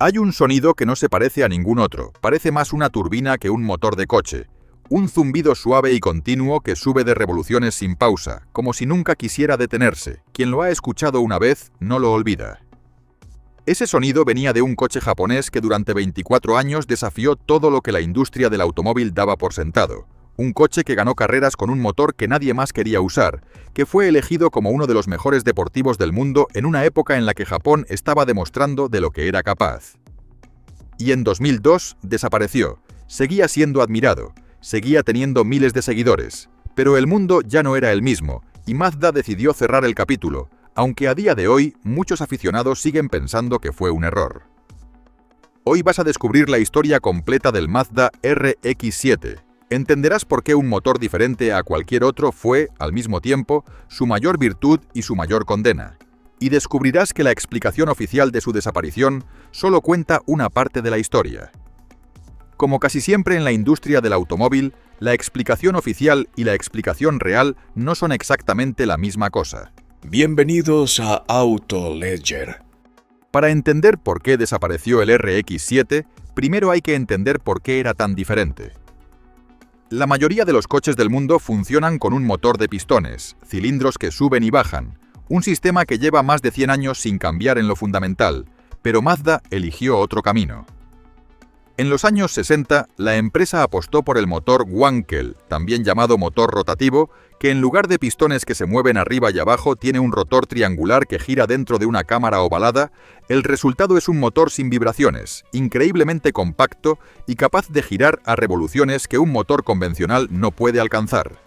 Hay un sonido que no se parece a ningún otro, parece más una turbina que un motor de coche. Un zumbido suave y continuo que sube de revoluciones sin pausa, como si nunca quisiera detenerse. Quien lo ha escuchado una vez no lo olvida. Ese sonido venía de un coche japonés que durante 24 años desafió todo lo que la industria del automóvil daba por sentado. Un coche que ganó carreras con un motor que nadie más quería usar, que fue elegido como uno de los mejores deportivos del mundo en una época en la que Japón estaba demostrando de lo que era capaz. Y en 2002 desapareció. Seguía siendo admirado, seguía teniendo miles de seguidores, pero el mundo ya no era el mismo, y Mazda decidió cerrar el capítulo, aunque a día de hoy muchos aficionados siguen pensando que fue un error. Hoy vas a descubrir la historia completa del Mazda RX-7. Entenderás por qué un motor diferente a cualquier otro fue, al mismo tiempo, su mayor virtud y su mayor condena. Y descubrirás que la explicación oficial de su desaparición solo cuenta una parte de la historia. Como casi siempre en la industria del automóvil, la explicación oficial y la explicación real no son exactamente la misma cosa. Bienvenidos a Auto Ledger. Para entender por qué desapareció el RX-7, primero hay que entender por qué era tan diferente. La mayoría de los coches del mundo funcionan con un motor de pistones, cilindros que suben y bajan, un sistema que lleva más de 100 años sin cambiar en lo fundamental, pero Mazda eligió otro camino. En los años 60, la empresa apostó por el motor Wankel, también llamado motor rotativo, que en lugar de pistones que se mueven arriba y abajo tiene un rotor triangular que gira dentro de una cámara ovalada. El resultado es un motor sin vibraciones, increíblemente compacto y capaz de girar a revoluciones que un motor convencional no puede alcanzar.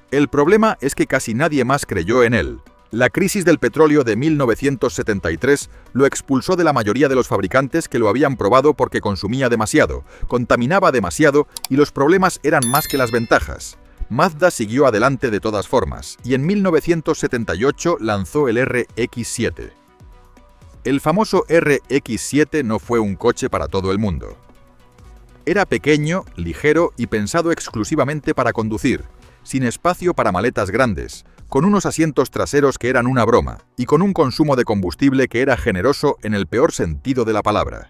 El problema es que casi nadie más creyó en él. La crisis del petróleo de 1973 lo expulsó de la mayoría de los fabricantes que lo habían probado porque consumía demasiado, contaminaba demasiado y los problemas eran más que las ventajas. Mazda siguió adelante de todas formas y en 1978 lanzó el RX-7. El famoso RX-7 no fue un coche para todo el mundo. Era pequeño, ligero y pensado exclusivamente para conducir, sin espacio para maletas grandes, con unos asientos traseros que eran una broma y con un consumo de combustible que era generoso en el peor sentido de la palabra.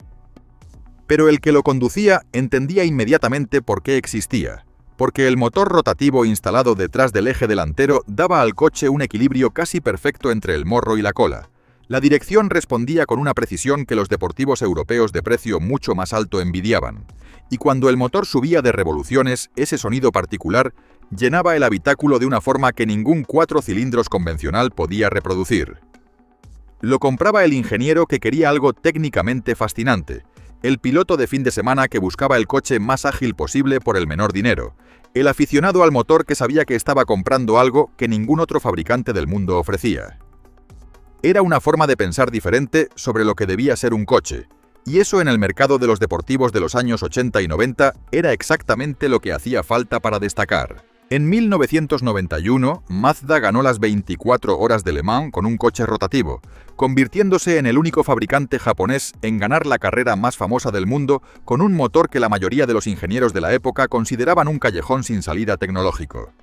Pero el que lo conducía entendía inmediatamente por qué existía, porque el motor rotativo instalado detrás del eje delantero daba al coche un equilibrio casi perfecto entre el morro y la cola. La dirección respondía con una precisión que los deportivos europeos de precio mucho más alto envidiaban, y cuando el motor subía de revoluciones, ese sonido particular llenaba el habitáculo de una forma que ningún 4 cilindros convencional podía reproducir. Lo compraba el ingeniero que quería algo técnicamente fascinante, el piloto de fin de semana que buscaba el coche más ágil posible por el menor dinero, el aficionado al motor que sabía que estaba comprando algo que ningún otro fabricante del mundo ofrecía. Era una forma de pensar diferente sobre lo que debía ser un coche, y eso en el mercado de los deportivos de los años 80 y 90 era exactamente lo que hacía falta para destacar. En 1991, Mazda ganó las 24 horas de Le Mans con un coche rotativo, convirtiéndose en el único fabricante japonés en ganar la carrera más famosa del mundo con un motor que la mayoría de los ingenieros de la época consideraban un callejón sin salida tecnológico.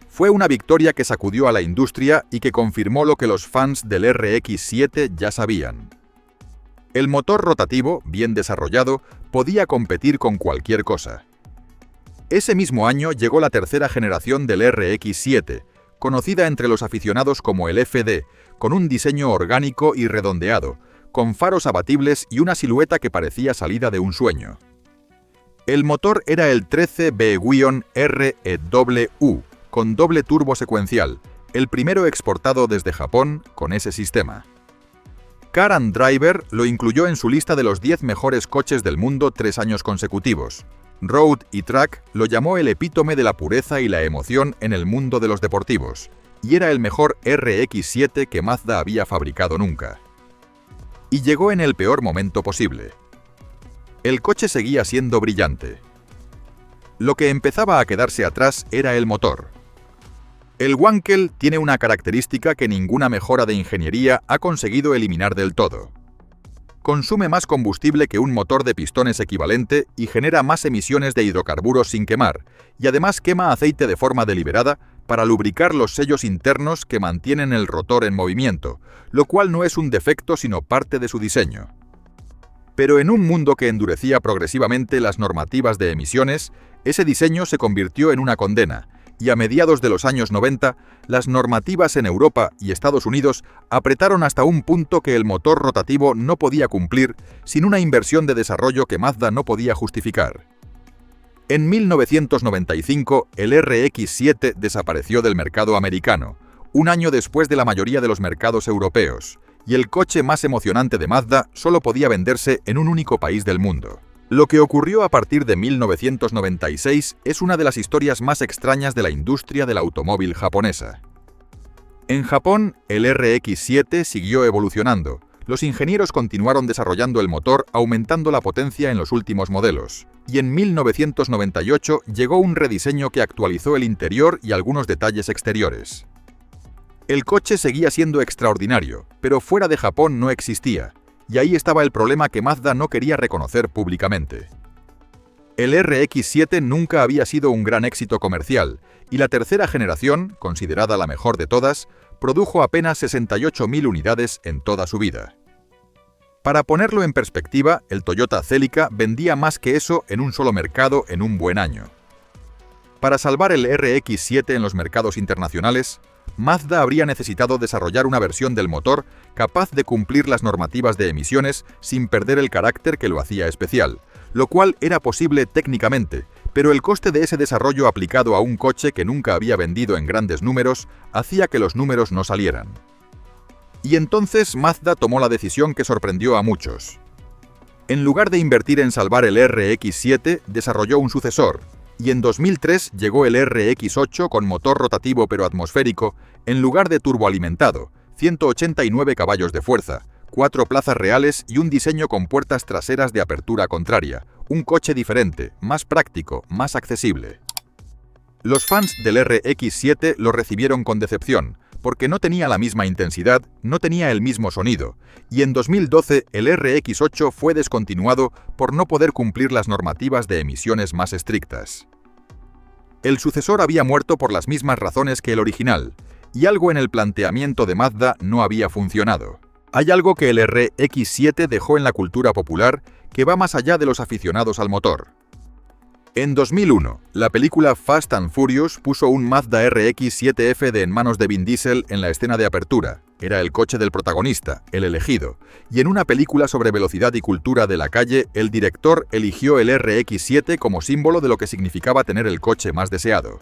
Fue una victoria que sacudió a la industria y que confirmó lo que los fans del RX-7 ya sabían. El motor rotativo, bien desarrollado, podía competir con cualquier cosa. Ese mismo año llegó la tercera generación del RX-7, conocida entre los aficionados como el FD, con un diseño orgánico y redondeado, con faros abatibles y una silueta que parecía salida de un sueño. El motor era el 13B-REW, con doble turbo secuencial, el primero exportado desde Japón con ese sistema. Car and Driver lo incluyó en su lista de los 10 mejores coches del mundo 3 años consecutivos. Road y Track lo llamó el epítome de la pureza y la emoción en el mundo de los deportivos, y era el mejor RX-7 que Mazda había fabricado nunca. Y llegó en el peor momento posible. El coche seguía siendo brillante. Lo que empezaba a quedarse atrás era el motor. El Wankel tiene una característica que ninguna mejora de ingeniería ha conseguido eliminar del todo. Consume más combustible que un motor de pistones equivalente y genera más emisiones de hidrocarburos sin quemar, y además quema aceite de forma deliberada para lubricar los sellos internos que mantienen el rotor en movimiento, lo cual no es un defecto sino parte de su diseño. Pero en un mundo que endurecía progresivamente las normativas de emisiones, ese diseño se convirtió en una condena, y a mediados de los años 90, las normativas en Europa y Estados Unidos apretaron hasta un punto que el motor rotativo no podía cumplir sin una inversión de desarrollo que Mazda no podía justificar. En 1995, el RX-7 desapareció del mercado americano, un año después de la mayoría de los mercados europeos, y el coche más emocionante de Mazda solo podía venderse en un único país del mundo. Lo que ocurrió a partir de 1996 es una de las historias más extrañas de la industria del automóvil japonesa. En Japón, el RX-7 siguió evolucionando. Los ingenieros continuaron desarrollando el motor, aumentando la potencia en los últimos modelos. Y en 1998 llegó un rediseño que actualizó el interior y algunos detalles exteriores. El coche seguía siendo extraordinario, pero fuera de Japón no existía. Y ahí estaba el problema que Mazda no quería reconocer públicamente. El RX-7 nunca había sido un gran éxito comercial, y la tercera generación, considerada la mejor de todas, produjo apenas 68.000 unidades en toda su vida. Para ponerlo en perspectiva, el Toyota Celica vendía más que eso en un solo mercado en un buen año. Para salvar el RX-7 en los mercados internacionales, Mazda habría necesitado desarrollar una versión del motor capaz de cumplir las normativas de emisiones sin perder el carácter que lo hacía especial, lo cual era posible técnicamente, pero el coste de ese desarrollo aplicado a un coche que nunca había vendido en grandes números hacía que los números no salieran. Y entonces Mazda tomó la decisión que sorprendió a muchos. En lugar de invertir en salvar el RX-7, desarrolló un sucesor, y en 2003 llegó el RX-8 con motor rotativo pero atmosférico en lugar de turboalimentado, 189 caballos de fuerza, 4 plazas reales y un diseño con puertas traseras de apertura contraria, un coche diferente, más práctico, más accesible. Los fans del RX-7 lo recibieron con decepción, porque no tenía la misma intensidad, no tenía el mismo sonido, y en 2012 el RX-8 fue descontinuado por no poder cumplir las normativas de emisiones más estrictas. El sucesor había muerto por las mismas razones que el original, y algo en el planteamiento de Mazda no había funcionado. Hay algo que el RX-7 dejó en la cultura popular que va más allá de los aficionados al motor. En 2001, la película Fast and Furious puso un Mazda RX-7F en manos de Vin Diesel en la escena de apertura. Era el coche del protagonista, el elegido. Y en una película sobre velocidad y cultura de la calle, el director eligió el RX-7 como símbolo de lo que significaba tener el coche más deseado.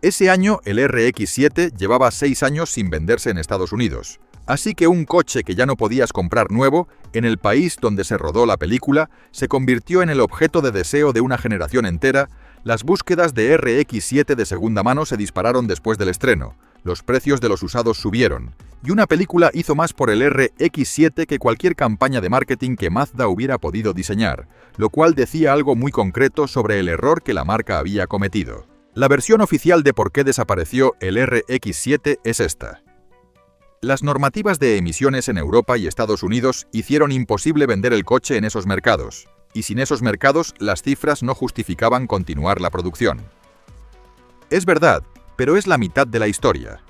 Ese año, el RX-7 llevaba 6 años sin venderse en Estados Unidos. Así que un coche que ya no podías comprar nuevo, en el país donde se rodó la película, se convirtió en el objeto de deseo de una generación entera. Las búsquedas de RX-7 de segunda mano se dispararon después del estreno, los precios de los usados subieron, y una película hizo más por el RX-7 que cualquier campaña de marketing que Mazda hubiera podido diseñar, lo cual decía algo muy concreto sobre el error que la marca había cometido. La versión oficial de por qué desapareció el RX-7 es esta. Las normativas de emisiones en Europa y Estados Unidos hicieron imposible vender el coche en esos mercados, y sin esos mercados las cifras no justificaban continuar la producción. Es verdad, pero es la mitad de la historia.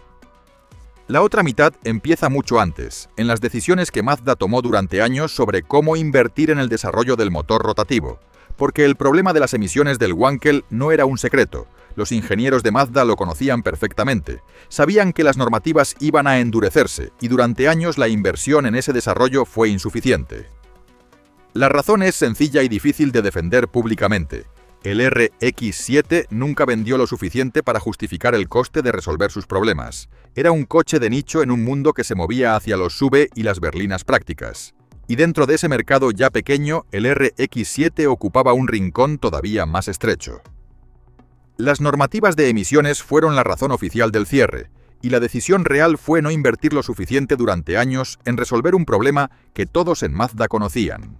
La otra mitad empieza mucho antes, en las decisiones que Mazda tomó durante años sobre cómo invertir en el desarrollo del motor rotativo, porque el problema de las emisiones del Wankel no era un secreto. Los ingenieros de Mazda lo conocían perfectamente. Sabían que las normativas iban a endurecerse y durante años la inversión en ese desarrollo fue insuficiente. La razón es sencilla y difícil de defender públicamente. El RX-7 nunca vendió lo suficiente para justificar el coste de resolver sus problemas. Era un coche de nicho en un mundo que se movía hacia los SUV y las berlinas prácticas. Y dentro de ese mercado ya pequeño, el RX-7 ocupaba un rincón todavía más estrecho. Las normativas de emisiones fueron la razón oficial del cierre, y la decisión real fue no invertir lo suficiente durante años en resolver un problema que todos en Mazda conocían.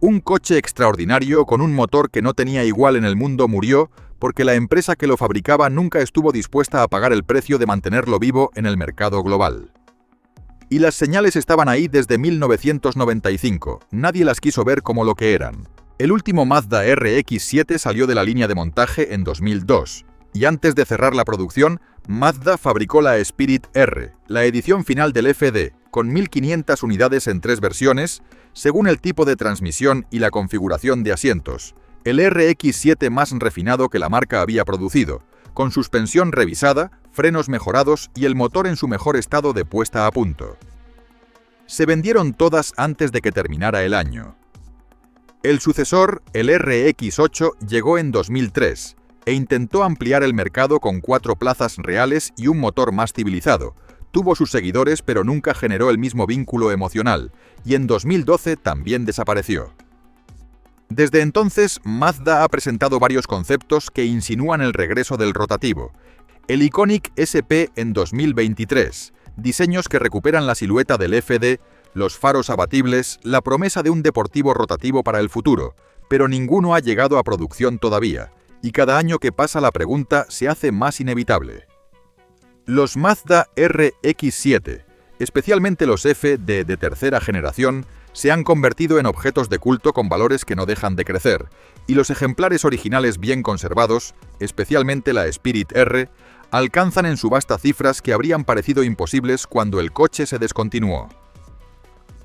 Un coche extraordinario con un motor que no tenía igual en el mundo murió porque la empresa que lo fabricaba nunca estuvo dispuesta a pagar el precio de mantenerlo vivo en el mercado global. Y las señales estaban ahí desde 1995, nadie las quiso ver como lo que eran. El último Mazda RX-7 salió de la línea de montaje en 2002, y antes de cerrar la producción, Mazda fabricó la Spirit R, la edición final del FD, con 1.500 unidades en 3 versiones, según el tipo de transmisión y la configuración de asientos, el RX-7 más refinado que la marca había producido, con suspensión revisada, frenos mejorados y el motor en su mejor estado de puesta a punto. Se vendieron todas antes de que terminara el año. El sucesor, el RX-8, llegó en 2003 e intentó ampliar el mercado con 4 plazas reales y un motor más civilizado. Tuvo sus seguidores, pero nunca generó el mismo vínculo emocional, y en 2012 también desapareció. Desde entonces, Mazda ha presentado varios conceptos que insinúan el regreso del rotativo. El Iconic SP en 2023, diseños que recuperan la silueta del FD, los faros abatibles, la promesa de un deportivo rotativo para el futuro, pero ninguno ha llegado a producción todavía, y cada año que pasa la pregunta se hace más inevitable. Los Mazda RX-7, especialmente los F de tercera generación, se han convertido en objetos de culto con valores que no dejan de crecer, y los ejemplares originales bien conservados, especialmente la Spirit R, alcanzan en subasta cifras que habrían parecido imposibles cuando el coche se descontinuó.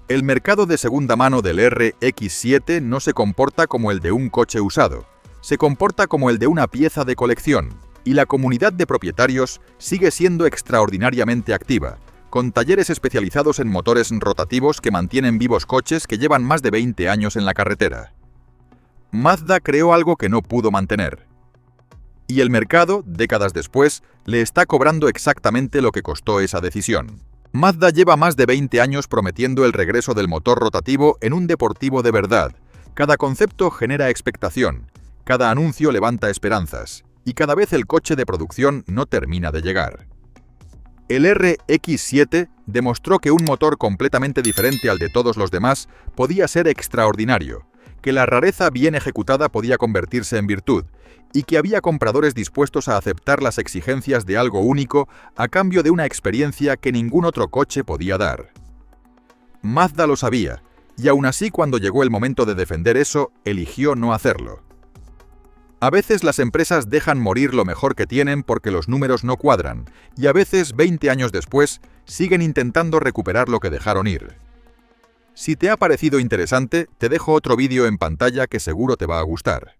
El mercado de segunda mano del RX-7 no se comporta como el de un coche usado, se comporta como el de una pieza de colección, y la comunidad de propietarios sigue siendo extraordinariamente activa, con talleres especializados en motores rotativos que mantienen vivos coches que llevan más de 20 años en la carretera. Mazda creó algo que no pudo mantener. Y el mercado, décadas después, le está cobrando exactamente lo que costó esa decisión. Mazda lleva más de 20 años prometiendo el regreso del motor rotativo en un deportivo de verdad. Cada concepto genera expectación, cada anuncio levanta esperanzas, y cada vez el coche de producción no termina de llegar. El RX-7 demostró que un motor completamente diferente al de todos los demás podía ser extraordinario, que la rareza bien ejecutada podía convertirse en virtud, y que había compradores dispuestos a aceptar las exigencias de algo único a cambio de una experiencia que ningún otro coche podía dar. Mazda lo sabía, y aún así cuando llegó el momento de defender eso, eligió no hacerlo. A veces las empresas dejan morir lo mejor que tienen porque los números no cuadran, y a veces, 20 años después, siguen intentando recuperar lo que dejaron ir. Si te ha parecido interesante, te dejo otro vídeo en pantalla que seguro te va a gustar.